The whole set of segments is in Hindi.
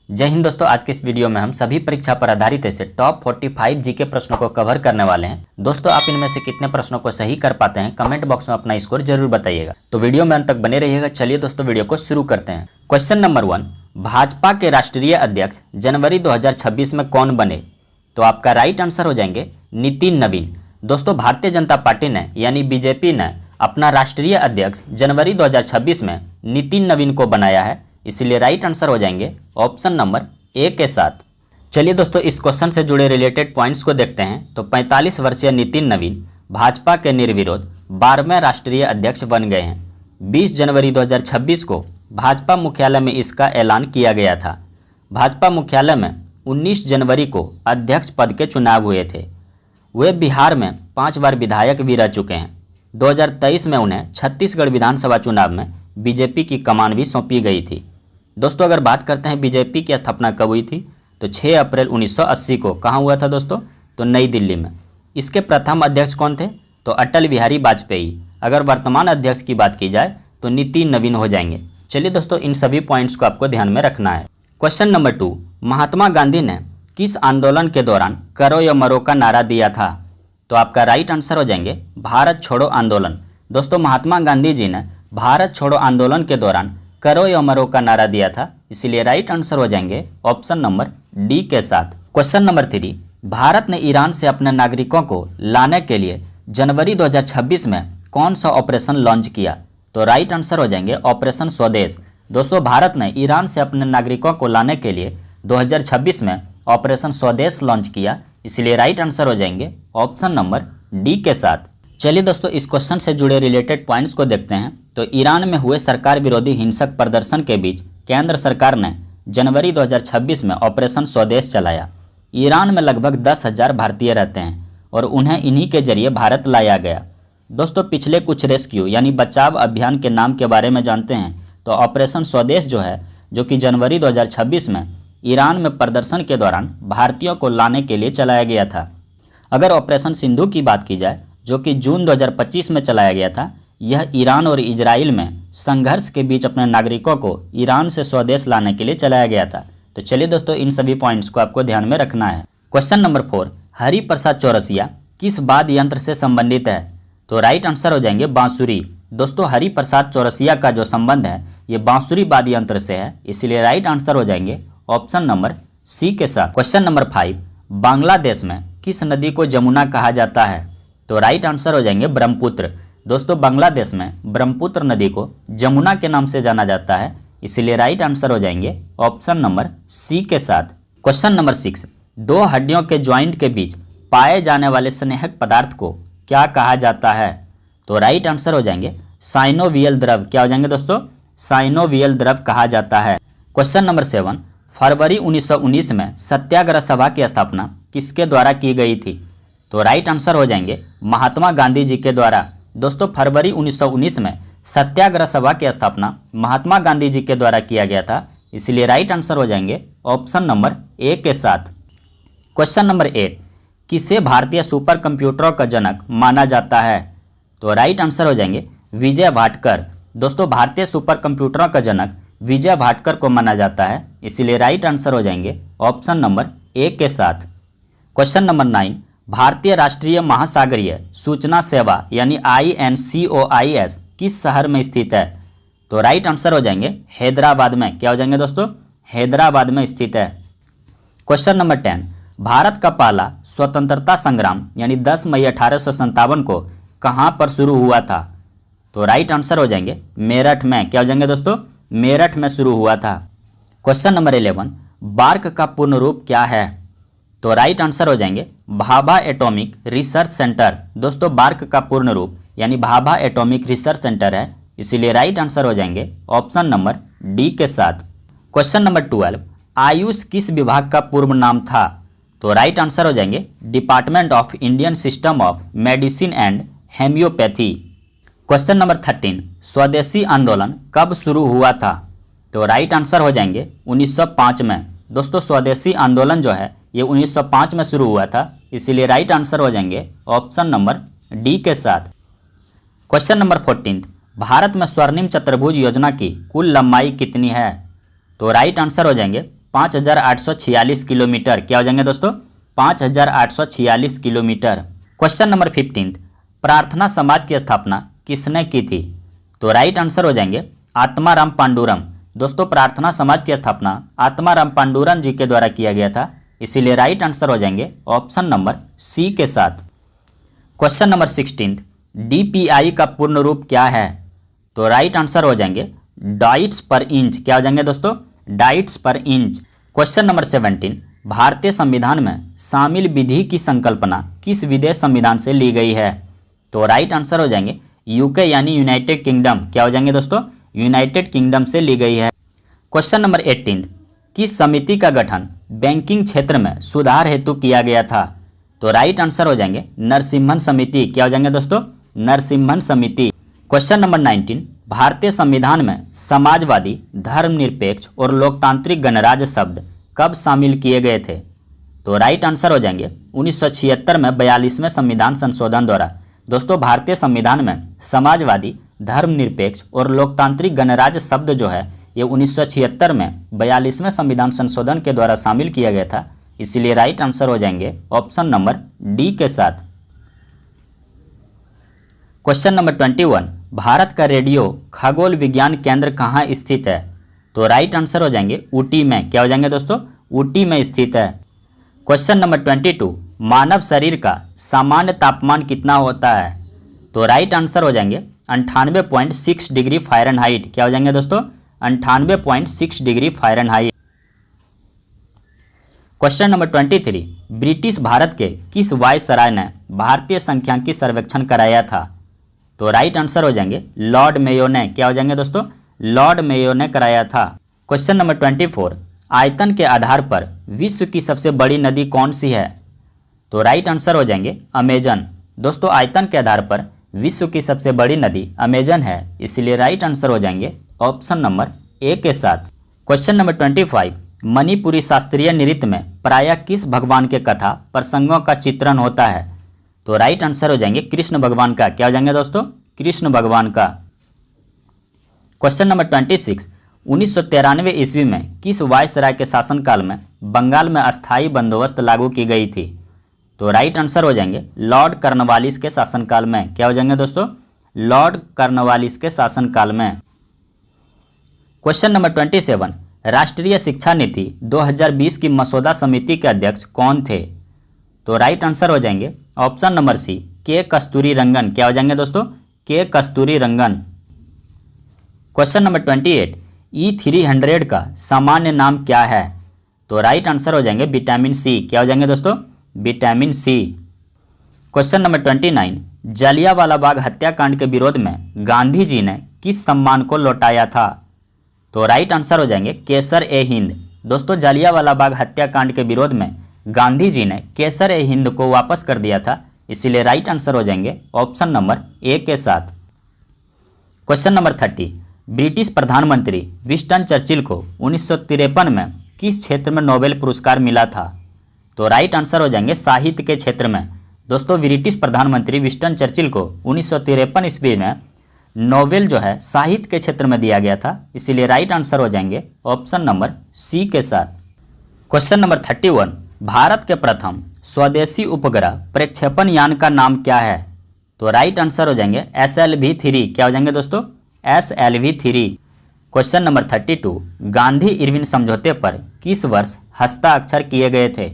जय हिंद दोस्तों। आज के इस वीडियो में हम सभी परीक्षा पर आधारित ऐसे टॉप 45 जीके प्रश्नों को कवर करने वाले हैं। दोस्तों आप इनमें से कितने प्रश्नों को सही कर पाते हैं कमेंट बॉक्स में अपना स्कोर जरूर बताइएगा। तो वीडियो में अंत तक बने रहिएगा। चलिए दोस्तों वीडियो को शुरू करते हैं। क्वेश्चन नंबर 1, भाजपा के राष्ट्रीय अध्यक्ष जनवरी 2026 में कौन बने? तो आपका राइट आंसर हो जाएंगे नितिन नवीन। दोस्तों भारतीय जनता पार्टी ने यानी बीजेपी ने अपना राष्ट्रीय अध्यक्ष जनवरी 2026 में नितिन नवीन को बनाया है, इसलिए राइट आंसर हो जाएंगे ऑप्शन नंबर ए के साथ। चलिए दोस्तों इस क्वेश्चन से जुड़े रिलेटेड पॉइंट्स को देखते हैं। तो 45 वर्षीय नितिन नवीन भाजपा के निर्विरोध 12वें राष्ट्रीय अध्यक्ष बन गए हैं। 20 जनवरी 2026 को भाजपा मुख्यालय में इसका ऐलान किया गया था। भाजपा मुख्यालय में 19 जनवरी को अध्यक्ष पद के चुनाव हुए थे। वे बिहार में 5 बार विधायक भी रह चुके हैं। 2023 में उन्हें छत्तीसगढ़ विधानसभा चुनाव में बीजेपी की कमान भी सौंपी गई थी। दोस्तों अगर बात करते हैं बीजेपी की स्थापना कब हुई थी, तो 6 अप्रैल 1980 को कहाँ हुआ था दोस्तों? तो नई दिल्ली में। इसके प्रथम अध्यक्ष कौन थे? तो अटल बिहारी वाजपेयी। अगर वर्तमान अध्यक्ष की बात की जाए तो नितिन नवीन हो जाएंगे। चलिए दोस्तों इन सभी पॉइंट्स को आपको ध्यान में रखना है। क्वेश्चन नंबर 2, महात्मा गांधी ने किस आंदोलन के दौरान करो या मरो का नारा दिया था? तो आपका राइट आंसर हो जाएंगे भारत छोड़ो आंदोलन। दोस्तों महात्मा गांधी जी ने भारत छोड़ो आंदोलन के दौरान करो या मरो का नारा दिया था, इसीलिए राइट आंसर हो जाएंगे ऑप्शन नंबर डी के साथ। क्वेश्चन नंबर 3, भारत ने ईरान से अपने नागरिकों को लाने के लिए जनवरी 2026 में कौन सा ऑपरेशन लॉन्च किया? तो राइट आंसर हो जाएंगे ऑपरेशन स्वदेश। दोस्तों भारत ने ईरान से अपने नागरिकों को लाने के लिए 2026 में ऑपरेशन स्वदेश लॉन्च किया, इसलिए राइट आंसर हो जाएंगे ऑप्शन नंबर डी के साथ। चलिए दोस्तों इस क्वेश्चन से जुड़े रिलेटेड पॉइंट्स को देखते हैं। तो ईरान में हुए सरकार विरोधी हिंसक प्रदर्शन के बीच केंद्र सरकार ने जनवरी 2026 में ऑपरेशन स्वदेश चलाया। ईरान में लगभग 10,000 भारतीय रहते हैं और उन्हें इन्हीं के जरिए भारत लाया गया। दोस्तों पिछले कुछ रेस्क्यू यानी बचाव अभियान के नाम के बारे में जानते हैं। तो ऑपरेशन स्वदेश जो कि जनवरी 2026 में ईरान में प्रदर्शन के दौरान भारतीयों को लाने के लिए चलाया गया था। अगर ऑपरेशन सिंधु की बात की जाए जो कि जून 2025 में चलाया गया था, यह ईरान और इजराइल में संघर्ष के बीच अपने नागरिकों को ईरान से स्वदेश लाने के लिए चलाया गया था। तो चलिए दोस्तों इन सभी पॉइंट्स को आपको ध्यान में रखना है। क्वेश्चन नंबर 4, हरिप्रसाद चौरसिया किस वाद्य यंत्र से संबंधित है? तो राइट आंसर हो जाएंगे बांसुरी। दोस्तों हरिप्रसाद चौरसिया का जो संबंध है ये बांसुरी वाद्य यंत्र से है, इसीलिए राइट आंसर हो जाएंगे ऑप्शन नंबर सी के साथ। क्वेश्चन नंबर 5, बांग्लादेश में किस नदी को जमुना कहा जाता है? तो राइट आंसर हो जाएंगे ब्रह्मपुत्र। दोस्तों बांग्लादेश में ब्रह्मपुत्र नदी को जमुना के नाम से जाना जाता है, इसीलिए राइट आंसर हो जाएंगे ऑप्शन नंबर सी के साथ। क्वेश्चन नंबर 6, 2 हड्डियों के ज्वाइंट के बीच पाए जाने वाले स्नेहक पदार्थ को क्या कहा जाता है? तो राइट आंसर हो जाएंगे साइनोवियल द्रव। क्या हो जाएंगे दोस्तों? साइनोवियल द्रव कहा जाता है। क्वेश्चन नंबर 7, फरवरी 1919 में सत्याग्रह सभा की स्थापना किसके द्वारा की गई थी? तो राइट आंसर हो जाएंगे महात्मा गांधी जी के द्वारा। दोस्तों फरवरी 1919 में सत्याग्रह सभा की स्थापना महात्मा गांधी जी के द्वारा किया गया था, इसलिए राइट आंसर हो जाएंगे ऑप्शन नंबर ए के साथ। क्वेश्चन नंबर 8, किसे भारतीय सुपर कंप्यूटरों का जनक माना जाता है? तो राइट आंसर हो जाएंगे विजय भाटकर। दोस्तों भारतीय सुपर कंप्यूटरों का जनक विजय भाटकर को माना जाता है, इसलिए राइट आंसर हो जाएंगे ऑप्शन नंबर ए के साथ। क्वेश्चन नंबर 9, भारतीय राष्ट्रीय महासागरीय सूचना सेवा यानी INCOIS किस शहर में स्थित है? तो राइट आंसर हो जाएंगे हैदराबाद में। क्या हो जाएंगे दोस्तों? हैदराबाद में स्थित है। क्वेश्चन नंबर 10, भारत का पहला स्वतंत्रता संग्राम यानी 10 मई 1857 को कहाँ पर शुरू हुआ था? तो राइट आंसर हो जाएंगे मेरठ में। क्या हो जाएंगे दोस्तों? मेरठ में शुरू हुआ था। क्वेश्चन नंबर 11, बार्क का पूर्ण रूप क्या है? तो राइट आंसर हो जाएंगे भाभा एटॉमिक रिसर्च सेंटर। दोस्तों बार्क का पूर्ण रूप यानी भाभा एटॉमिक रिसर्च सेंटर है, इसीलिए राइट आंसर हो जाएंगे ऑप्शन नंबर डी के साथ। क्वेश्चन नंबर 12, आयुष किस विभाग का पूर्व नाम था? तो राइट आंसर हो जाएंगे department of Indian system of medicine and homoeopathy. Question number 13, स्वदेशी आंदोलन कब शुरू हुआ था? तो राइट आंसर हो जाएंगे 1905 में। दोस्तों स्वदेशी आंदोलन ये 1905 में शुरू हुआ था, इसीलिए राइट आंसर हो जाएंगे ऑप्शन नंबर डी के साथ। क्वेश्चन नंबर 14, भारत में स्वर्णिम चतुर्भुज योजना की कुल लंबाई कितनी है? तो राइट आंसर हो जाएंगे 5,846 किलोमीटर। क्या हो जाएंगे दोस्तों? 5,846 किलोमीटर। क्वेश्चन नंबर 15, प्रार्थना समाज की स्थापना किसने की थी? तो राइट आंसर हो जाएंगे आत्माराम पांडुरंग। दोस्तों प्रार्थना समाज की स्थापना आत्माराम पांडुरंग जी के द्वारा किया गया था, इसीलिए राइट आंसर हो जाएंगे ऑप्शन नंबर सी के साथ। क्वेश्चन नंबर 16, डीपीआई का पूर्ण रूप क्या है? तो राइट आंसर हो जाएंगे डाइट्स पर इंच। क्या हो जाएंगे दोस्तों? डाइट्स पर इंच। क्वेश्चन नंबर 17, भारतीय संविधान में शामिल विधि की संकल्पना किस विदेश संविधान से ली गई है? तो राइट आंसर हो जाएंगे यूके यानी यूनाइटेड किंगडम। क्या हो जाएंगे दोस्तों? यूनाइटेड किंगडम से ली गई है। क्वेश्चन नंबर 18, किस समिति का गठन बैंकिंग क्षेत्र में सुधार हेतु किया गया था? तो राइट आंसर हो जाएंगे नरसिम्हन समिति। क्या हो जाएंगे दोस्तों? नरसिम्हन समिति। क्वेश्चन नंबर 19, भारतीय संविधान में समाजवादी, धर्मनिरपेक्ष और लोकतांत्रिक गणराज्य शब्द कब शामिल किए गए थे? तो राइट आंसर हो जाएंगे 1976 में 42वें संविधान संशोधन द्वारा। दोस्तों भारतीय संविधान में समाजवादी, धर्मनिरपेक्ष और लोकतांत्रिक गणराज्य शब्द जो है ये 1976 में 42वें संविधान संशोधन के द्वारा शामिल किया गया था, इसीलिए राइट आंसर हो जाएंगे ऑप्शन नंबर डी के साथ। क्वेश्चन नंबर 21, भारत का रेडियो खगोल विज्ञान केंद्र कहाँ स्थित है? तो राइट आंसर हो जाएंगे ऊटी में। क्या हो जाएंगे दोस्तों? ऊटी में स्थित है। क्वेश्चन नंबर 22, मानव शरीर का सामान्य तापमान कितना होता है? तो राइट आंसर हो जाएंगे 98.6 डिग्री फ़ारेनहाइट। क्या हो जाएंगे दोस्तों? 98.6 degree Fahrenheit. Question number 23, British Bharat के किस वायसराय ने भारतीय सांख्यिकी सर्वेक्षण कराया था? तो राइट आंसर हो जाएंगे लॉर्ड मेयो ने। क्या हो जाएंगे दोस्तों? लॉर्ड मेयो ने कराया था। क्वेश्चन नंबर 24, आयतन के आधार पर विश्व की सबसे बड़ी नदी कौन सी है? तो राइट आंसर हो जाएंगे अमेजन। दोस्तों आयतन के आधार पर विश्व की सबसे बड़ी नदी अमेजन है, इसलिए राइट आंसर हो जाएंगे ऑप्शन नंबर ए के साथ। क्वेश्चन नंबर 25, मणिपुरी शास्त्रीय नृत्य में प्रायः किस भगवान के कथा प्रसंगों का चित्रण होता है? तो राइट आंसर हो जाएंगे कृष्ण भगवान का। क्या हो जाएंगे दोस्तों? कृष्ण भगवान का। क्वेश्चन नंबर 26, 1993 ईस्वी में किस वायसराय के शासनकाल में बंगाल में अस्थायी बंदोबस्त लागू की गई थी? तो राइट आंसर हो जाएंगे लॉर्ड कॉर्नवालिस के शासनकाल में। क्या हो जाएंगे दोस्तों? लॉर्ड कॉर्नवालिस के शासनकाल में। क्वेश्चन नंबर 27, राष्ट्रीय शिक्षा नीति 2020 की मसौदा समिति के अध्यक्ष कौन थे? तो राइट आंसर हो जाएंगे ऑप्शन नंबर सी के कस्तूरी रंगन। क्या हो जाएंगे दोस्तों? के कस्तूरी रंगन। क्वेश्चन नंबर 28, E300 का सामान्य नाम क्या है? तो राइट आंसर हो जाएंगे विटामिन सी। क्या हो जाएंगे दोस्तों? Vitamin C. Question number 29, Jallianwala Bagh हत्याकांड के विरोध में गांधी जी ने किस सम्मान को लौटाया था? तो राइट आंसर हो जाएंगे केसर ए हिंद। दोस्तों जलियांवाला बाग हत्याकांड के विरोध में गांधी जी ने केसर ए हिंद को वापस कर दिया था, इसीलिए राइट आंसर हो जाएंगे ऑप्शन नंबर ए के साथ। क्वेश्चन नंबर 30, ब्रिटिश प्रधानमंत्री विंस्टन चर्चिल को 1953 में किस क्षेत्र में नोबेल पुरस्कार मिला था? तो राइट आंसर हो जाएंगे साहित्य के क्षेत्र में। दोस्तों ब्रिटिश प्रधानमंत्री विंस्टन चर्चिल को 1953 ईस्वी में नोबेल जो है साहित्य के क्षेत्र में दिया गया था, इसीलिए राइट आंसर हो जाएंगे ऑप्शन नंबर सी के साथ। क्वेश्चन नंबर 31, भारत के प्रथम स्वदेशी उपग्रह प्रक्षेपण यान का नाम क्या है? तो राइट आंसर हो जाएंगे SLV-3। क्या हो जाएंगे दोस्तों? SLV-3। Question number 32, Gandhi Irwin समझौते पर किस वर्ष हस्ताक्षर किए गए थे?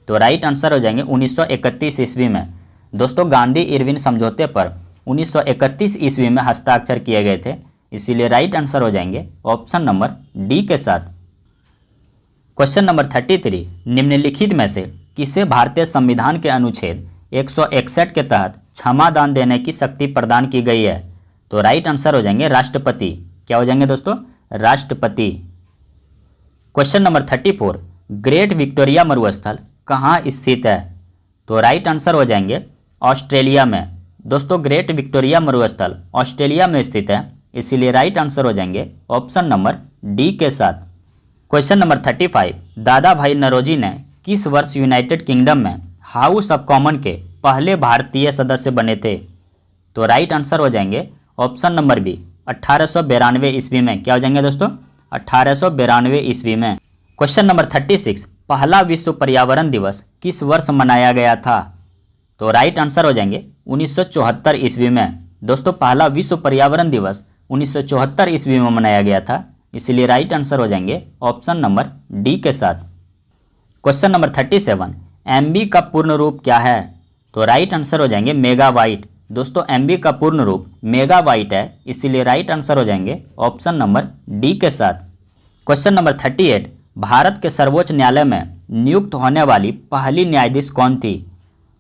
तो राइट आंसर हो जाएंगे 1931 ईस्वी में। दोस्तों गांधी इरविन समझौते पर 1931 ईस्वी में हस्ताक्षर किए गए थे, इसीलिए राइट आंसर हो जाएंगे ऑप्शन नंबर डी के साथ। क्वेश्चन नंबर 33, निम्नलिखित में से किसे भारतीय संविधान के अनुच्छेद 161 के तहत क्षमा दान देने की शक्ति प्रदान की गई है? तो राइट आंसर हो जाएंगे राष्ट्रपति। क्या हो जाएंगे दोस्तों? राष्ट्रपति। क्वेश्चन नंबर 34, ग्रेट विक्टोरिया मरुस्थल कहाँ स्थित है? तो राइट आंसर हो जाएंगे ऑस्ट्रेलिया में। दोस्तों ग्रेट विक्टोरिया मरुस्थल ऑस्ट्रेलिया में स्थित है, इसीलिए राइट आंसर हो जाएंगे ऑप्शन नंबर डी के साथ। क्वेश्चन नंबर 35, दादा भाई नौरोजी ने किस वर्ष यूनाइटेड किंगडम में हाउस ऑफ कॉमन के पहले भारतीय सदस्य बने थे? तो राइट आंसर हो जाएंगे ऑप्शन नंबर बी 1892 ईस्वी में। क्या हो जाएंगे दोस्तों? 1892 ईस्वी में। क्वेश्चन नंबर 36, पहला विश्व पर्यावरण दिवस किस वर्ष मनाया गया था? तो राइट आंसर हो जाएंगे 1974 ईस्वी में। दोस्तों पहला विश्व पर्यावरण दिवस 1974 ईस्वी में मनाया गया था, इसलिए राइट आंसर हो जाएंगे ऑप्शन नंबर डी के साथ। क्वेश्चन नंबर 37, एमबी का पूर्ण रूप क्या है? तो राइट आंसर हो जाएंगे मेगाबाइट। दोस्तों एमबी का पूर्ण रूप मेगाबाइट है, इसीलिए राइट आंसर हो जाएंगे ऑप्शन नंबर डी के साथ। क्वेश्चन नंबर 38, भारत के सर्वोच्च न्यायालय में नियुक्त होने वाली पहली न्यायाधीश कौन थी?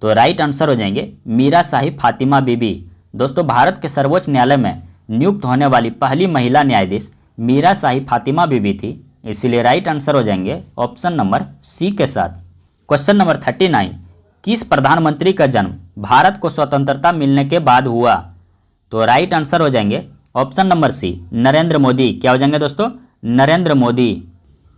तो राइट आंसर हो जाएंगे मीरा साहिब फातिमा बीबी। दोस्तों भारत के सर्वोच्च न्यायालय में नियुक्त होने वाली पहली महिला न्यायाधीश मीरा साहिब फातिमा बीबी थी, इसीलिए राइट आंसर हो जाएंगे ऑप्शन नंबर सी के साथ। क्वेश्चन नंबर 39, किस प्रधानमंत्री का जन्म भारत को स्वतंत्रता मिलने के बाद हुआ? तो राइट आंसर हो जाएंगे option number C Narendra Modi. क्या हो जाएंगे दोस्तों? नरेंद्र मोदी।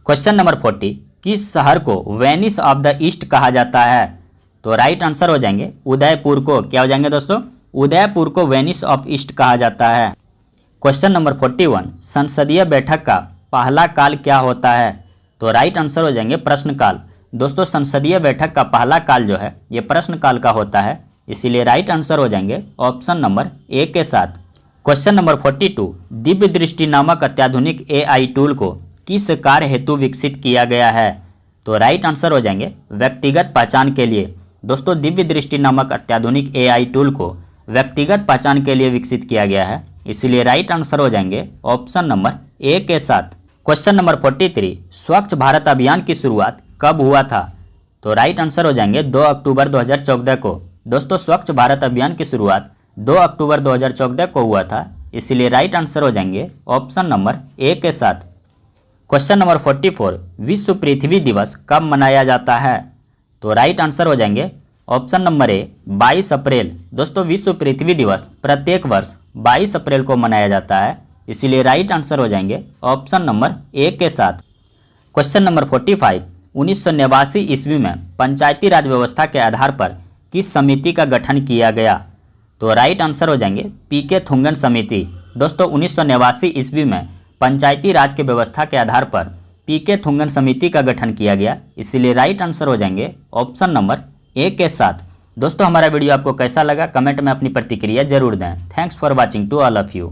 क्वेश्चन नंबर 40, किस शहर को वेनिस ऑफ द ईस्ट कहा जाता है? तो राइट आंसर हो जाएंगे उदयपुर को। क्या हो जाएंगे दोस्तों? उदयपुर को वेनिस ऑफ ईस्ट कहा जाता है। क्वेश्चन नंबर 41, संसदीय बैठक का पहला काल क्या होता है? तो राइट आंसर हो जाएंगे प्रश्नकाल। दोस्तों संसदीय बैठक का पहला काल जो है ये प्रश्नकाल का होता है, इसीलिए राइट आंसर हो जाएंगे ऑप्शन नंबर ए के साथ। क्वेश्चन नंबर 42, दिव्य दृष्टि नामक अत्याधुनिक एआई टूल को किस कार्य हेतु विकसित किया गया है? तो राइट आंसर हो जाएंगे व्यक्तिगत पहचान के लिए। दोस्तों दिव्य दृष्टि नामक अत्याधुनिक एआई टूल को व्यक्तिगत पहचान के लिए विकसित किया गया है, इसलिए राइट आंसर हो जाएंगे ऑप्शन नंबर ए के साथ। क्वेश्चन नंबर 43, स्वच्छ भारत अभियान की शुरुआत कब हुआ था? तो राइट आंसर हो जाएंगे 2 अक्टूबर 2014 को। दोस्तों स्वच्छ भारत अभियान की शुरुआत 2 अक्टूबर 2014 को हुआ था, इसलिए राइट आंसर हो जाएंगे ऑप्शन नंबर ए के साथ। क्वेश्चन नंबर 44, विश्व पृथ्वी दिवस कब मनाया जाता है? तो राइट आंसर हो जाएंगे ऑप्शन नंबर ए 22 अप्रैल। दोस्तों विश्व पृथ्वी दिवस प्रत्येक वर्ष 22 अप्रैल को मनाया जाता है, इसीलिए राइट आंसर हो जाएंगे ऑप्शन नंबर ए के साथ। क्वेश्चन नंबर 45, 1989 ईस्वी में पंचायती राज व्यवस्था के आधार पर किस समिति का गठन किया गया? तो राइट आंसर हो जाएंगे पीके थुंगन समिति। दोस्तों 1989 ईस्वी में पंचायती राज के व्यवस्था के आधार पर पीके थुंगन समिति का गठन किया गया, इसीलिए राइट आंसर हो जाएंगे ऑप्शन नंबर ए के साथ। दोस्तों हमारा वीडियो आपको कैसा लगा कमेंट में अपनी प्रतिक्रिया जरूर दें। Thanks for watching to all of you.